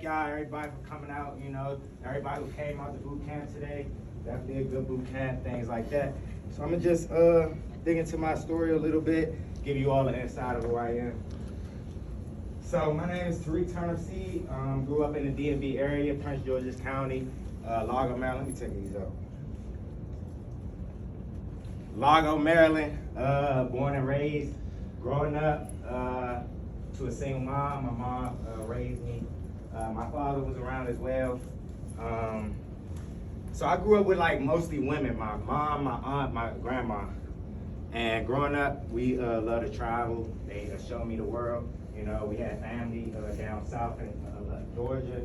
y'all, everybody for coming out, everybody who came out to boot camp today. Definitely a good boot camp, things like that. So I'm gonna just dig into my story a little bit, give you all the inside of who I am. So my name is Tarik Turnipseed. Grew up in the DMV area, Prince George's County, Largo, Maryland. Let me take these out. Largo, Maryland, born and raised. Growing up to a single mom. My mom raised me. My father was around as well. So I grew up with like mostly women, my mom, my aunt, my grandma. And growing up, we love to travel. They showed me the world. We had family down south in Georgia,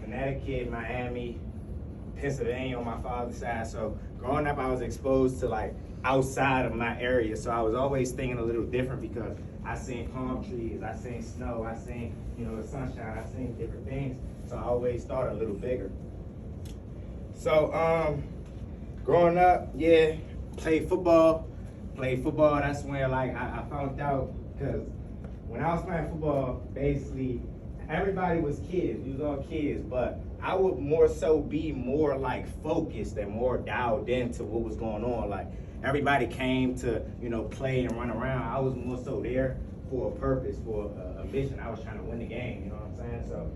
Connecticut, Miami, Pennsylvania on my father's side. So growing up, I was exposed to like outside of my area. So I was always thinking a little different because I seen palm trees, I seen snow, I seen, the sunshine, I seen different things. So I always thought a little bigger. So growing up, yeah, played football. That's when like I found out, because when I was playing football, basically everybody was kids. We was all kids, but I would more so be more like focused and more dialed into what was going on. Like everybody came to, play and run around. I was more so there for a purpose, for a mission. I was trying to win the game, you know what I'm saying? So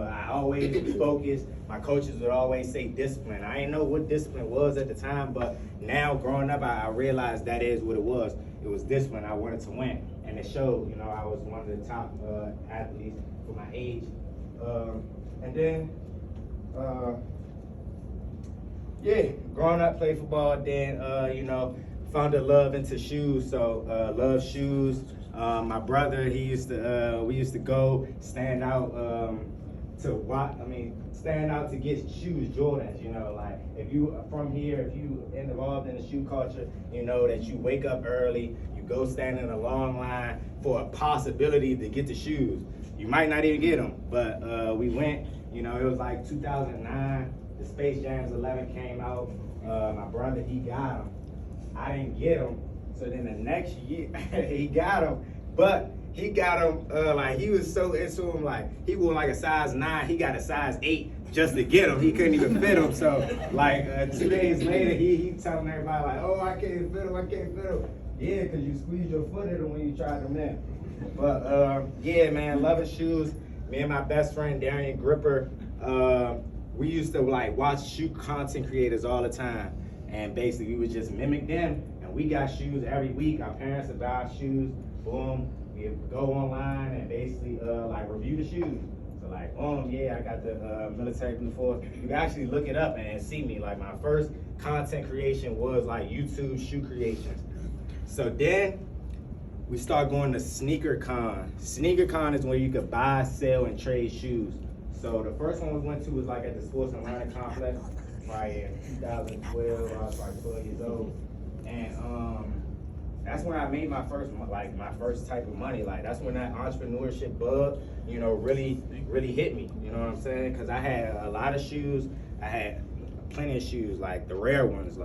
I always was focused. My coaches would always say discipline. I didn't know what discipline was at the time, but now growing up, I realized that is what it was. It was discipline. I wanted to win. And it showed, I was one of the top athletes for my age. And then, growing up, played football, then, found a love into shoes. So, love shoes. My brother, we used to go stand out stand out to get shoes, Jordans, like if you are from here, if you involved in the shoe culture, that you wake up early, you go stand in a long line for a possibility to get the shoes. You might not even get them, but we went, it was like 2009, the Space Jams 11 came out. My brother, he got them. I didn't get them. So then the next year, he got them, but he got them, like he was so into them, like he wore like a size 9, he got a size 8 just to get them. He couldn't even fit them. So like 2 days later, he telling everybody like, oh, I can't fit them. Yeah, because you squeeze your foot in them when you try them in. But yeah, man, loving shoes. Me and my best friend, Darian Gripper, we used to like watch shoe content creators all the time. And basically we would just mimic them. And we got shoes every week. Our parents would buy shoes, boom. We go online and basically like review the shoes. So like, yeah, I got the military blue force. You can actually look it up and see me. Like my first content creation was like YouTube shoe creations. So then we start going to Sneaker Con. Sneaker Con is where you could buy, sell, and trade shoes. So the first one we went to was like at the Sports and Learning Complex, probably in 2012. I was probably 12 years old, and that's when I made my first type of money. Like that's when that entrepreneurship bug, really hit me. You know what I'm saying? Because I had a lot of shoes. I had plenty of shoes, like the rare ones,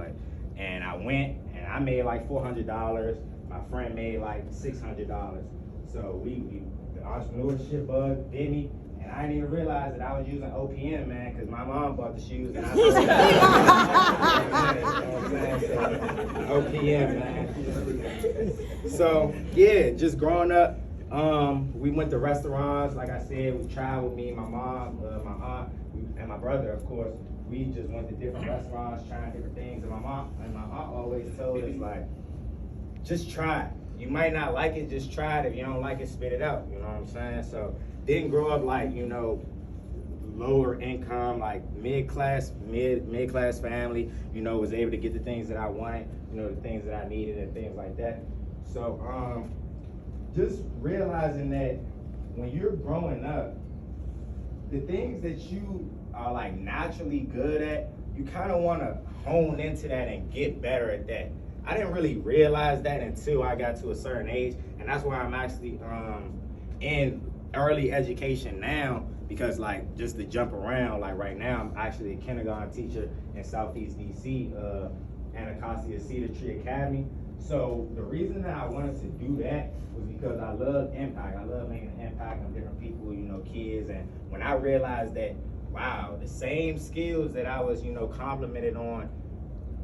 and I went and I made like $400. My friend made like $600. So the entrepreneurship bug did me. And I didn't even realize that I was using OPM, man, because my mom bought the shoes and I OPM, man. So yeah, just growing up, we went to restaurants. Like I said, we traveled. Me and my mom, my aunt, and my brother, of course. We just went to different restaurants, trying different things. And my aunt always told us like, just try it. You might not like it, just try it. If you don't like it, spit it out. You know what I'm saying? So didn't grow up like, lower income, like mid-class family, was able to get the things that I wanted, the things that I needed and things like that. So just realizing that when you're growing up, the things that you are like naturally good at, you kind of want to hone into that and get better at that. I didn't really realize that until I got to a certain age, and that's why I'm actually in early education now, because like just to jump around, like right now I'm actually a kindergarten teacher in Southeast DC, Anacostia Cedar Tree Academy. So the reason that I wanted to do that was because I love impact. I love making an impact on different people, kids. And when I realized that, wow, the same skills that I was, complimented on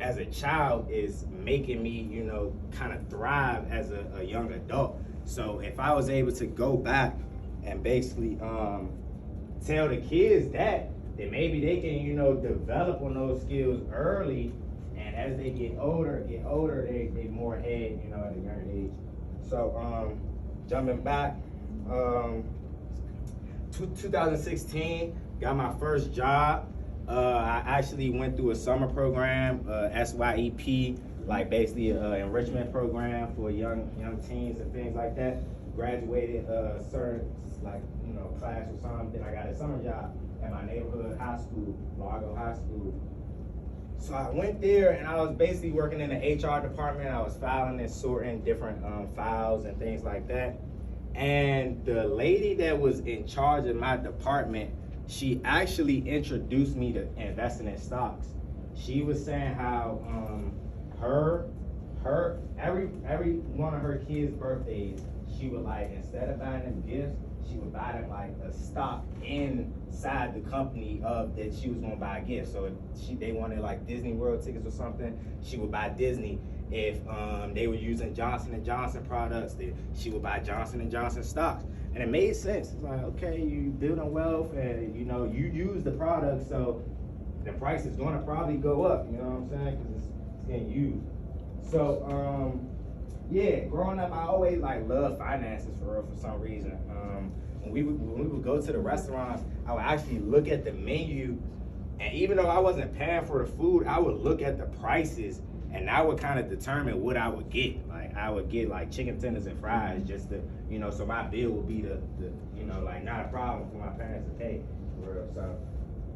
as a child is making me, kind of thrive as a young adult. So if I was able to go back and basically tell the kids that, then maybe they can, develop on those skills early, and as they get older, they more ahead, at a younger age. So jumping back, 2016, got my first job. I actually went through a summer program, SYEP, like basically an enrichment program for young teens and things like that. Graduated certain class or something. Then I got a summer job at my neighborhood high school, Largo High School. So I went there and I was basically working in the HR department. I was filing and sorting different files and things like that. And the lady that was in charge of my department, she actually introduced me to investing in stocks. She was saying how every one of her kids' birthdays, she would instead of buying them gifts, she would buy them a stock inside the company that she was gonna buy a gift. So if they wanted Disney World tickets or something, she would buy Disney. If they were using Johnson & Johnson products, she would buy Johnson & Johnson stocks. And it made sense. It's okay, you building wealth and you use the product, so the price is gonna probably go up, you know what I'm saying? Because it's getting used. So yeah, growing up, I always loved finances for some reason. When we would go to the restaurants, I would actually look at the menu, and even though I wasn't paying for the food, I would look at the prices, and I would kind of determine what I would get. I would get chicken tenders and fries just to, so my bill would be the not a problem for my parents to pay, for real. So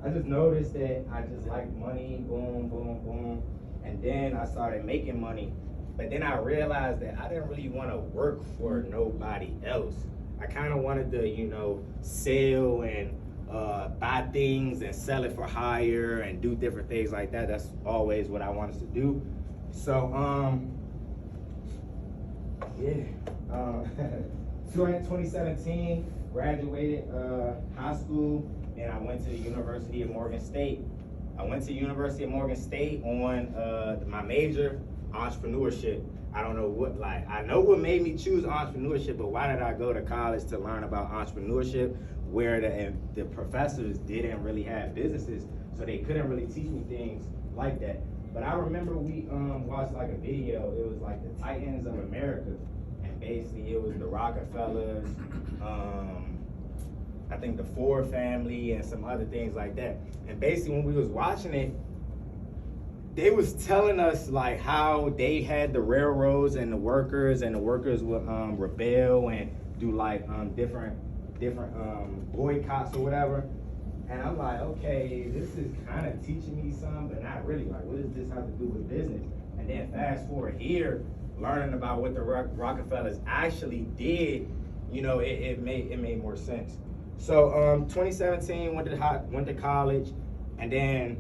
I just noticed that I just liked money, boom, boom, boom. And then I started making money. But then I realized that I didn't really want to work for nobody else. I kind of wanted to, sell and buy things and sell it for hire and do different things like that. That's always what I wanted to do. So, yeah. 2017, graduated high school, and I went to the University of Morgan State. I went to the University of Morgan State on my major, entrepreneurship. I don't know what, I know what made me choose entrepreneurship, but why did I go to college to learn about entrepreneurship where the professors didn't really have businesses, so they couldn't really teach me things like that. But I remember we watched a video. It was the Titans of America, and basically it was the Rockefellers, I think the Ford family, and some other things like that. And basically when we was watching it, they was telling us how they had the railroads and the workers would rebel and do different boycotts or whatever. And I'm okay, this is kind of teaching me something, but not really. What does this have to do with business? And then fast forward here, learning about what the Rockefellers actually did, it made more sense. So 2017, went to college, and then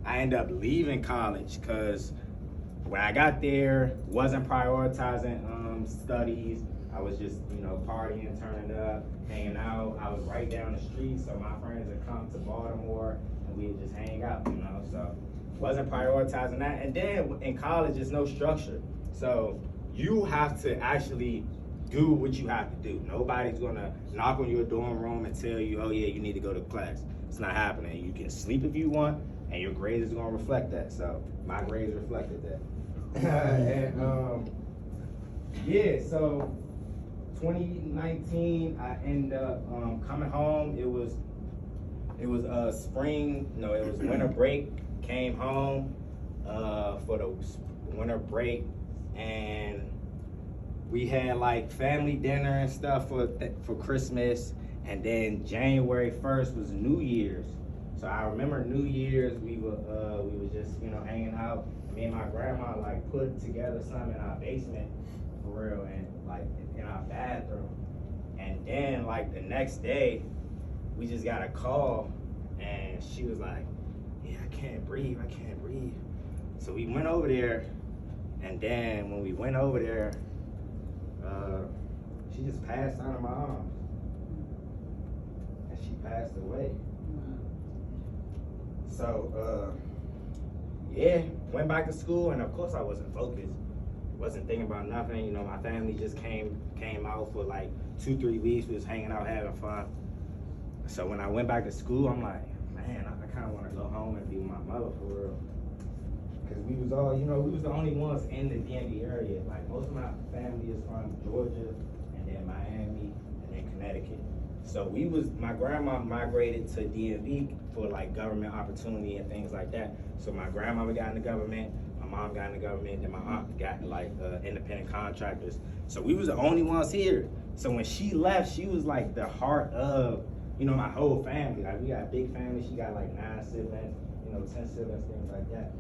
I ended up leaving college because when I got there, wasn't prioritizing studies. I was just, partying, turning up, hanging out. I was right down the street, so my friends would come to Baltimore and we'd just hang out, so wasn't prioritizing that. And then in college, there's no structure. So you have to actually do what you have to do. Nobody's gonna knock on your dorm room and tell you, oh yeah, you need to go to class. It's not happening. You can sleep if you want, and your grades is gonna reflect that. So my grades reflected that. And yeah, so 2019, I ended up coming home. It was winter break. Came home for the winter break, and we had family dinner and stuff for Christmas. And then January 1st was New Year's. So I remember New Year's, we were just hanging out. Me and my grandma put together something in our basement, for real, and in our bathroom. And then the next day, we just got a call, and she was yeah, I can't breathe. So we went over there, And then when we went over there, she just passed out of my arms. And she passed away. So, yeah, went back to school, and of course I wasn't focused. Wasn't thinking about nothing. You know, my family just came out for like 2-3 weeks. We was hanging out, having fun. So when I went back to school, I'm like, man, I kind of want to go home and be with my mother for real. Because we was all, you know, we was the only ones in the DMV area. Like, most of my family is from Georgia, and then Miami, and then Connecticut. So my grandma migrated to DMV for like government opportunity and things like that. So my grandmother got in the government, my mom got in the government, then my aunt got like independent contractors. So we was the only ones here. So when she left, she was like the heart of, you know, my whole family. Like, we got a big family. She got like 9 siblings, you know, 10 siblings, things like that.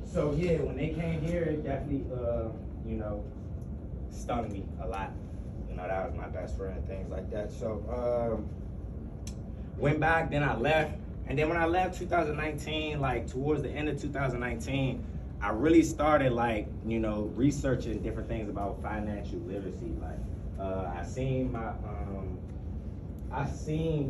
So yeah, when they came here, it definitely, you know, stung me a lot. You know, that was my best friend, things like that. So went back, then I left. And then when I left 2019, like towards the end of 2019, I really started like, you know, researching different things about financial literacy. Like, I seen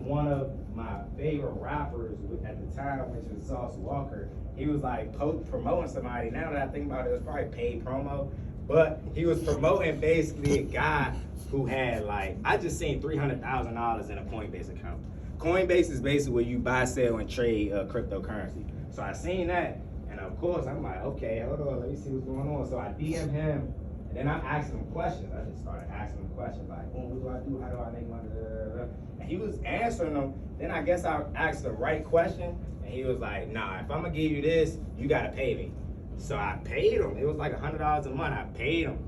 one of my favorite rappers at the time, which was Sauce Walker. He was like promoting somebody. Now that I think about it, it was probably paid promo, but he was promoting basically a guy who had like, I just seen $300,000 in a Coinbase account. Coinbase is basically where you buy, sell, and trade cryptocurrency. So I seen that, and of course I'm like, okay, hold on, let me see what's going on. So I DM him, and then I asked him questions. I just started asking him questions like, what do I do? How do I make money? And he was answering them. Then I guess I asked the right question, and he was like, nah, if I'm gonna give you this, you gotta pay me. So I paid him. It was like $100 a month. I paid him.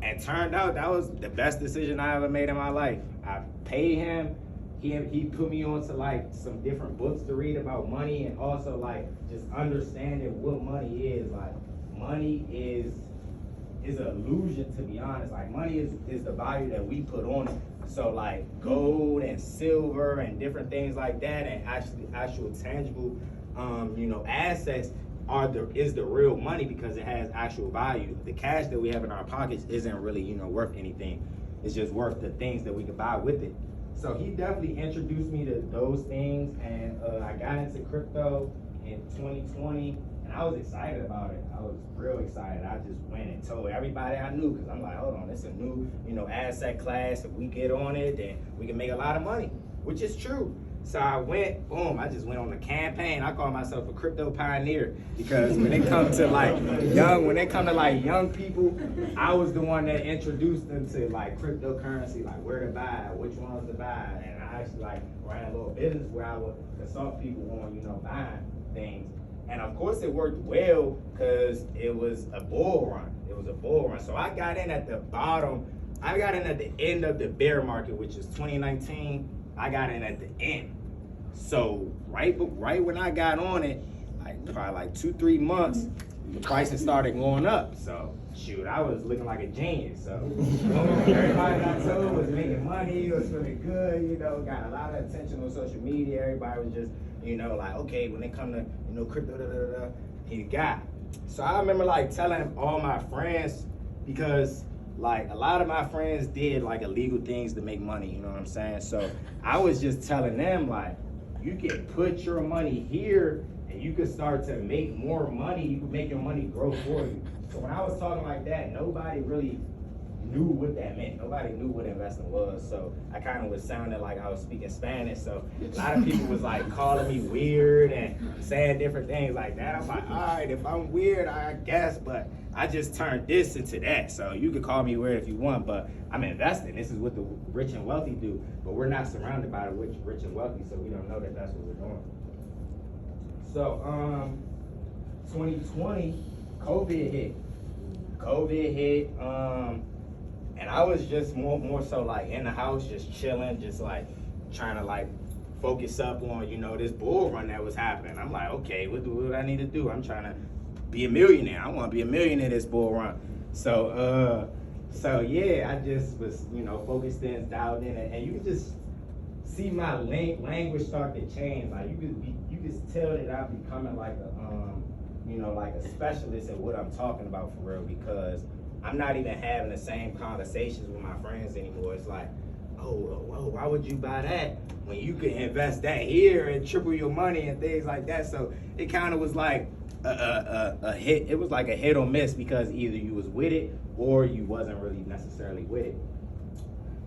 And turned out that was the best decision I ever made in my life. I paid him. He put me on to like some different books to read about money, and also like just understanding what money is. Like, money is an illusion, to be honest. Like, money is the value that we put on it. So like gold and silver and different things like that, and actual tangible you know, assets is the real money, because it has actual value. The cash that we have in our pockets isn't really, you know, worth anything. It's just worth the things that we can buy with it. So he definitely introduced me to those things, and I got into crypto in 2020, and I was excited about it. I was real excited. I just went and told everybody I knew, because I'm like, hold on, it's a new, you know, asset class. If we get on it, then we can make a lot of money, which is true. So I went, boom, I just went on a campaign. I call myself a crypto pioneer, because when it comes to like young people, I was the one that introduced them to like cryptocurrency, like where to buy, which ones to buy. And I actually like ran a little business where I would consult people on, you know, buying things. And of course it worked well, because it was a bull run. It was a bull run. So I got in at the bottom. I got in at the end of the bear market, which is 2019. I got in at the end. So right when I got on it, like probably like 2-3 months, the prices started going up. So shoot, I was looking like a genius. So everybody I told was making money, was feeling good, you know, got a lot of attention on social media. Everybody was just, you know, like, okay, when it come to, you know, crypto, he got. So I remember like telling all my friends, because like a lot of my friends did like illegal things to make money, you know what I'm saying? So I was just telling them, like, you can put your money here and you can start to make more money. You can make your money grow for you. So when I was talking like that, nobody really knew what that meant. Nobody knew what investing was. So I kind of was sounding like I was speaking Spanish. So a lot of people was like calling me weird and saying different things like that. I'm like, all right, if I'm weird, I guess, but I just turned this into that. So you could call me weird if you want, but I'm investing. This is what the rich and wealthy do, but we're not surrounded by the rich and wealthy, so we don't know that that's what we're doing. So 2020, COVID hit, and I was just more so like in the house, just chilling, just like trying to like focus up on, you know, this bull run that was happening. I'm like, okay, what do I need to do? I'm trying to be a millionaire. I want to be a millionaire this bull run. So yeah, I just was, you know, focused in, dialed in, and you could just see my language start to change. Like you could tell that I'm becoming like you know, like a specialist in what I'm talking about for real, because I'm not even having the same conversations with my friends anymore. It's like, oh, why would you buy that when you could invest that here and triple your money and things like that? So it kind of was like a hit. It was like a hit or miss, because either you was with it or you wasn't really necessarily with it.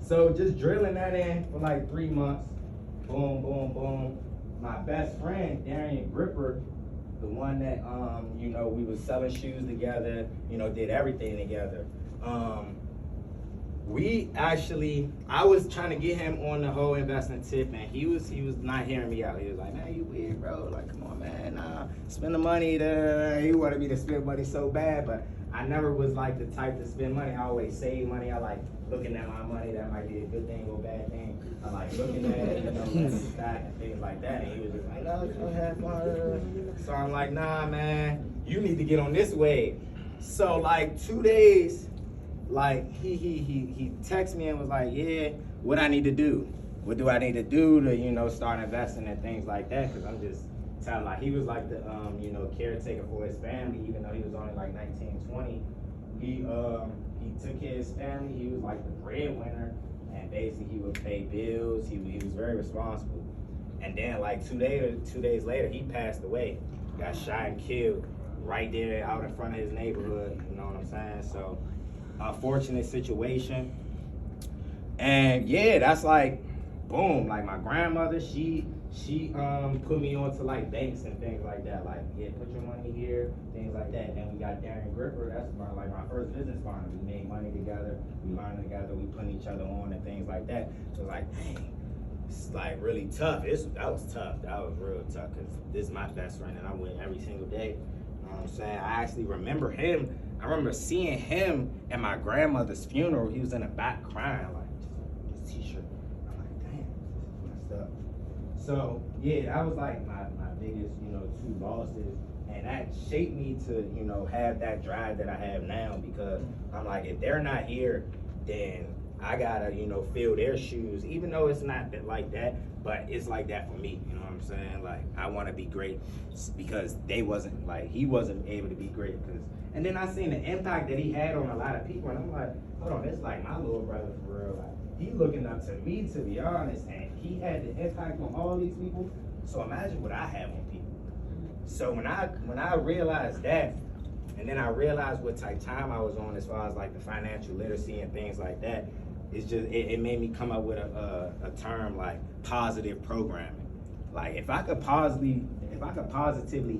So just drilling that in for like 3 months, boom, boom, boom. My best friend, Darian Gripper, the one that, you know, we was selling shoes together, you know, did everything together. I was trying to get him on the whole investing tip, and he was not hearing me out. He was like, man, you weird, bro. Like, come on, man, nah, spend the money there. He wanted me to spend money so bad, but I never was like the type to spend money. I always save money. I like looking at my money. That might be a good thing or bad thing. I like looking at it, you know, letting it stack and things like that. And he was just like, no, you don't have fun. So I'm like, nah, man, you need to get on this wave. So like 2 days, like he texted me and was like, yeah, what I need to do? What do I need to do to, you know, start investing in things like that? Because I'm just telling, like, he was like the, you know, caretaker for his family, even though he was only like 19, 20. He took care of his family. He was like the breadwinner, and basically he would pay bills. He was very responsible. And then like 2 days later, he passed away, got shot and killed right there out in front of his neighborhood. You know what I'm saying? So unfortunate situation. And yeah, that's like, boom, like my grandmother, she put me onto like banks and things like that. Like, yeah, put your money here, things like that. And then we got Darren Gripper. That's my first business partner. We made money together. We learned together. We put each other on and things like that. So like, dang, it's like really tough. That was tough. That was real tough, because this is my best friend and I'm with every single day. You know what I'm saying? I actually remember him. I remember seeing him at my grandmother's funeral. He was in the back crying, like, just this t-shirt. I'm like, damn, this is messed up. So yeah, that was like my biggest, you know, 2 losses, and that shaped me to, you know, have that drive that I have now, because I'm like, if they're not here, then I gotta, you know, fill their shoes, even though it's not like that, but it's like that for me. You know what I'm saying? Like, I want to be great because he wasn't able to be great. And then I seen the impact that he had on a lot of people, and I'm like, hold on, it's like my little brother for real. Like, he looking up to me, to be honest, and he had the impact on all these people. So imagine what I have on people. So when I realized that, and then I realized what type of time I was on as far as like the financial literacy and things like that, it's just it made me come up with a term like positive programming. Like, if I could positively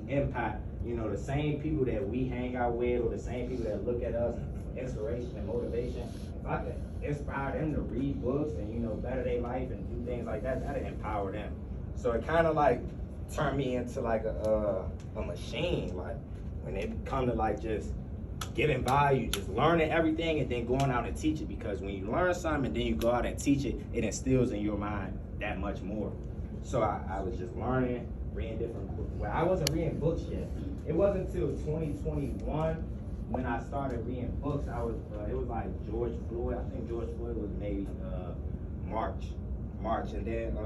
impact, you know, the same people that we hang out with, or the same people that look at us for inspiration and motivation, if I could inspire them to read books and, you know, better their life and do things like that, that'd empower them. So it kind of like turned me into like a machine. Like, when it come to like just giving value, just learning everything and then going out and teach it, because when you learn something and then you go out and teach it, it instills in your mind that much more. So I was just learning, reading different books. Well, I wasn't reading books yet. It wasn't until 2021 when I started reading books. It was like George Floyd. I think George Floyd was maybe March, and then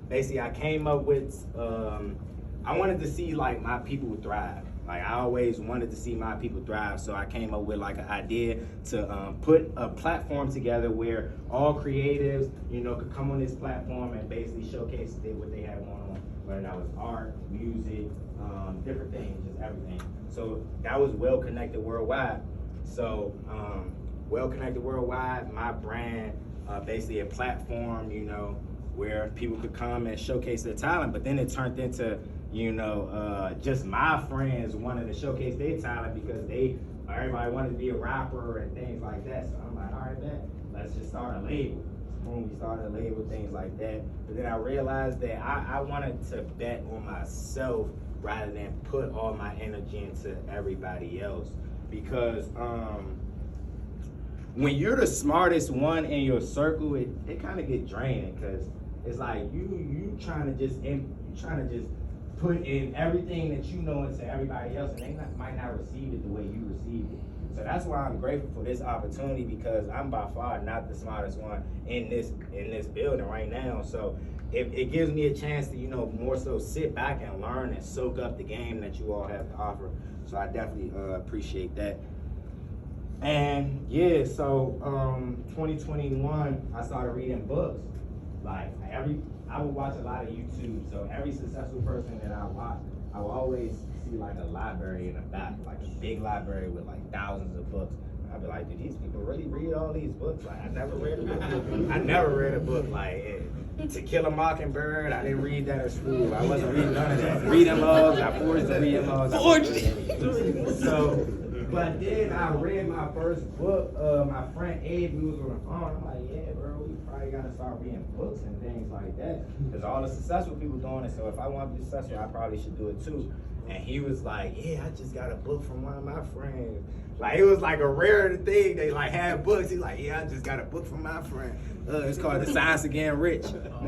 basically I came up with I wanted to see like my people thrive. Like, I always wanted to see my people thrive, so I came up with like an idea to put a platform together where all creatives, you know, could come on this platform and basically showcase what they have going on, whether that was art, music, different things, just everything. So that was Well Connected Worldwide. So Well Connected Worldwide, my brand, basically a platform, you know, where people could come and showcase their talent, but then it turned into, you know, just my friends wanted to showcase their talent because everybody wanted to be a rapper and things like that. So I'm like, all right, man, let's just start a label. Boom, we started a label, things like that. But then I realized that I wanted to bet on myself rather than put all my energy into everybody else. Because when you're the smartest one in your circle, it kind of get draining, because it's like you trying to just put in everything that you know into everybody else, and they might not receive it the way you received it. So that's why I'm grateful for this opportunity, because I'm by far not the smartest one in this building right now. So it gives me a chance to, more so sit back and learn and soak up the game that you all have to offer. So I definitely appreciate that. And yeah, so 2021, I started reading books. Like I would watch a lot of YouTube. So every successful person that I watch, I will always see like a library in the back, like a big library with like thousands of books. I'd be like, do these people really read all these books? Like, I never read a book. I never read a book like To Kill a Mockingbird. I didn't read that at school. I wasn't reading none of that. Reading logs, I forged the reading logs. So, but then I read my first book. My friend Abe, we was on the phone. I'm like, yeah, bro, we probably gotta start reading books and things like that, because all the successful people doing it. So if I want to be successful, I probably should do it too. And he was like, yeah, I just got a book from one of my friends. Like, it was like a rare thing. They like had books. He's like, yeah, I just got a book from my friend. It's called The Science of Getting Rich.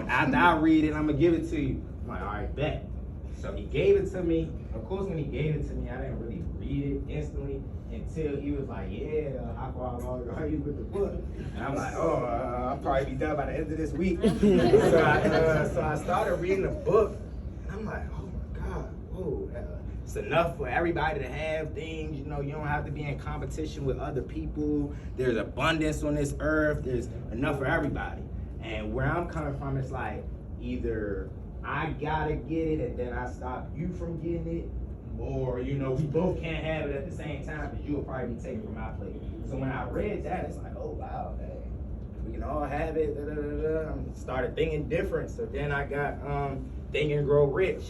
After I read it, I'm gonna give it to you. I'm like, all right, bet. So he gave it to me. Of course, when he gave it to me, I didn't really read it instantly until he was like, yeah, how far along are you with the book? And I'm like, oh, I'll probably be done by the end of this week. So I started reading the book, and I'm like, oh my God, whoa. It's enough for everybody to have things, you don't have to be in competition with other people. There's abundance on this earth. There's enough for everybody. And where I'm coming from, it's like either I gotta get it and then I stop you from getting it, or, we both can't have it at the same time because you'll probably be taken from my plate. So when I read that, it's like, oh wow, dang, we can all have it, I started thinking different. So then I got Think and Grow Rich,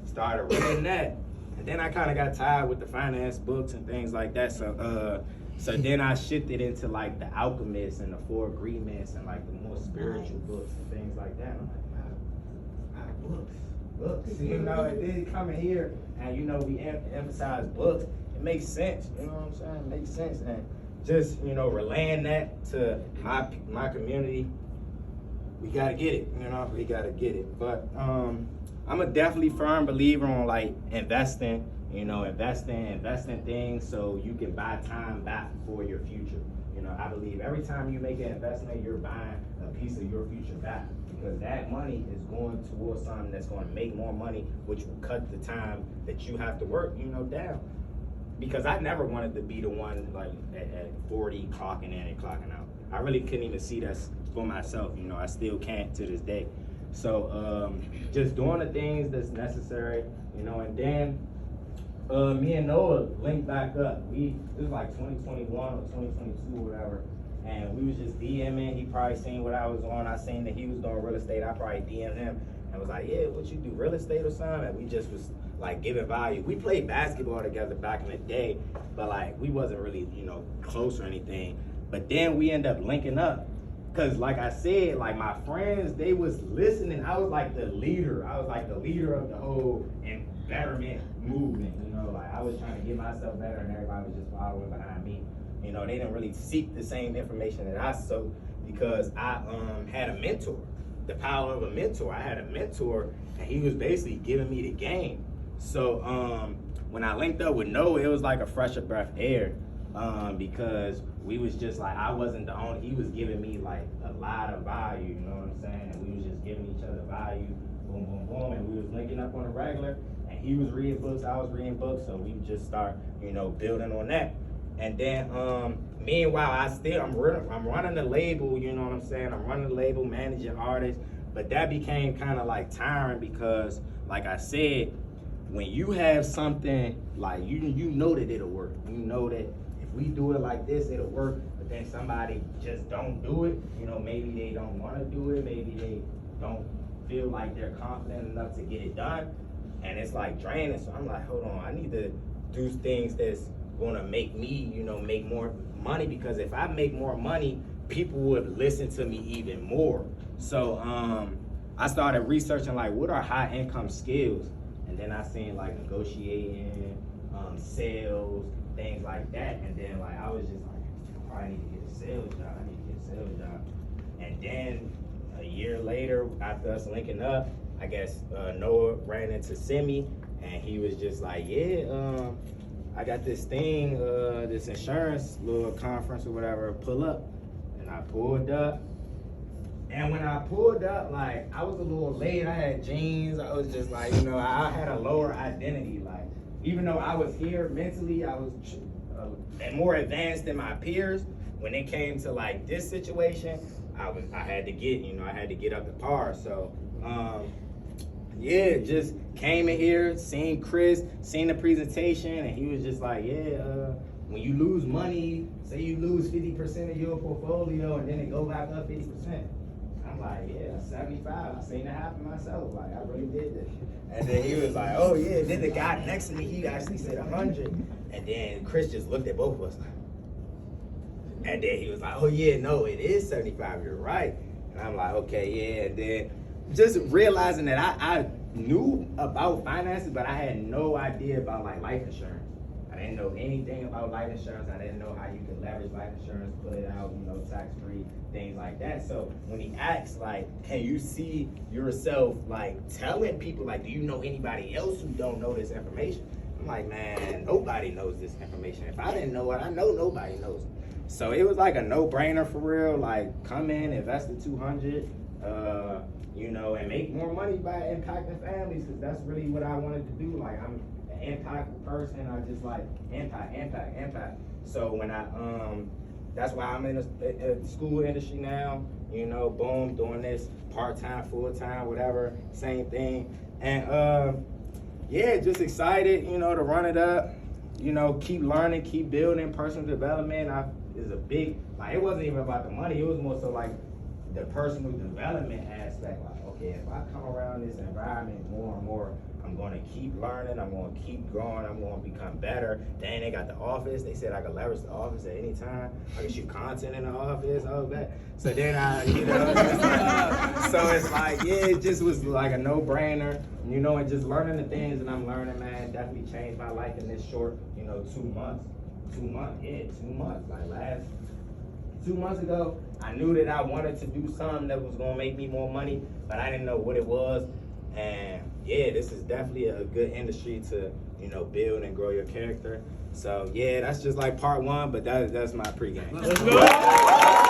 started reading that. And then I kind of got tired with the finance books and things like that. So then I shifted into like the Alchemist and the Four Agreements and like the more spiritual books and things like that. I'm like, wow, books. And then coming here and we emphasize books. It makes sense. You know what I'm saying? It makes sense. And just relaying that to my community, we gotta get it. We gotta get it. But I'm a definitely firm believer on like investing, investing things so you can buy time back for your future. I believe every time you make an investment, you're buying a piece of your future back, because that money is going towards something that's going to make more money, which will cut the time that you have to work, down. Because I never wanted to be the one like at 40 clocking in and clocking out. I really couldn't even see that for myself. I still can't to this day. So just doing the things that's necessary, and then me and Noah linked back up. It was like 2021 or 2022 or whatever, and we was just DMing. He probably seen what I was on. I seen that he was doing real estate. I probably DM'd him and was like, yeah, what you do, real estate or something? And we just was like giving value. We played basketball together back in the day, but like we wasn't really, close or anything. But then we end up linking up. Cause like I said, like my friends, they was listening. I was like the leader. I was like the leader of the whole betterment movement. Like I was trying to get myself better, and everybody was just following behind me. They didn't really seek the same information that I sought, because I had a mentor. The power of a mentor. I had a mentor, and he was basically giving me the game. So when I linked up with Noah, it was like a fresh of breath air. Because we was just like, I wasn't the only, he was giving me like a lot of value, you know what I'm saying? And we was just giving each other value, boom, boom, boom, and we was linking up on a regular, and he was reading books, I was reading books, so we just start, building on that. And then, meanwhile, I'm running the label, you know what I'm saying? I'm running the label, managing artists, but that became kind of like tiring, because like I said, when you have something like, you know that it'll work, that we do it like this, it'll work, but then somebody just don't do it. Maybe they don't want to do it. Maybe they don't feel like they're confident enough to get it done. And it's like draining. So I'm like, hold on, I need to do things that's going to make me, make more money, because if I make more money, people would listen to me even more. So I started researching like, what are high income skills? And then I seen like negotiating, sales, things like that. And then like I was just like, I probably need to get a sales job. And then a year later, after us linking up, I guess Noah ran into Simi, and he was just like, yeah, I got this thing, this insurance little conference or whatever, pull up. And I pulled up. And when I pulled up, like, I was a little late. I had jeans. I was just like, I had a lower identity. Like, even though I was here mentally, I was and more advanced than my peers. When it came to like this situation, I had to get up to par. So, yeah, just came in here, seen Chris, seen the presentation, and he was just like, when you lose money, say you lose 50% of your portfolio and then it go back up 50%. I'm like, yeah, 75. I seen it happen myself. Like, I really did this. And then he was like, oh yeah. Then the guy next to me, he actually said 100. And then Chris just looked at both of us. And then he was like, oh yeah, no, it is 75. You're right. And I'm like, okay, yeah. And then just realizing that I knew about finances, but I had no idea about like life insurance. I didn't know anything about life insurance. I didn't know how you could leverage life insurance, put it out, tax-free, things like that. So when he asked, like, can you see yourself, like, telling people, like, do you know anybody else who don't know this information? I'm like, man, nobody knows this information. If I didn't know it, I know nobody knows it. So it was like a no-brainer for real. Like, come in, invest the 200, and make more money by impacting families, because that's really what I wanted to do. Like, I'm impact person. I just like impact. So when that's why I'm in the school industry now, boom, doing this part-time, full-time, whatever, same thing. And yeah, just excited, to run it up, keep learning, keep building. Personal development is a big, like, it wasn't even about the money, it was more so like the personal development aspect. Like, okay, if I come around this environment more and more, I'm going to keep learning, I'm going to keep growing, I'm going to become better. Then they got the office. They said I could leverage the office at any time. I can shoot content in the office, all that. So then so it's like, yeah, it just was like a no-brainer, and just learning the things that I'm learning, man, definitely changed my life in this short, 2 months. 2 months, yeah, 2 months. Like last 2 months ago, I knew that I wanted to do something that was going to make me more money, but I didn't know what it was. And yeah, this is definitely a good industry to, build and grow your character. So yeah, that's just like part one, but that's my pregame. Let's go.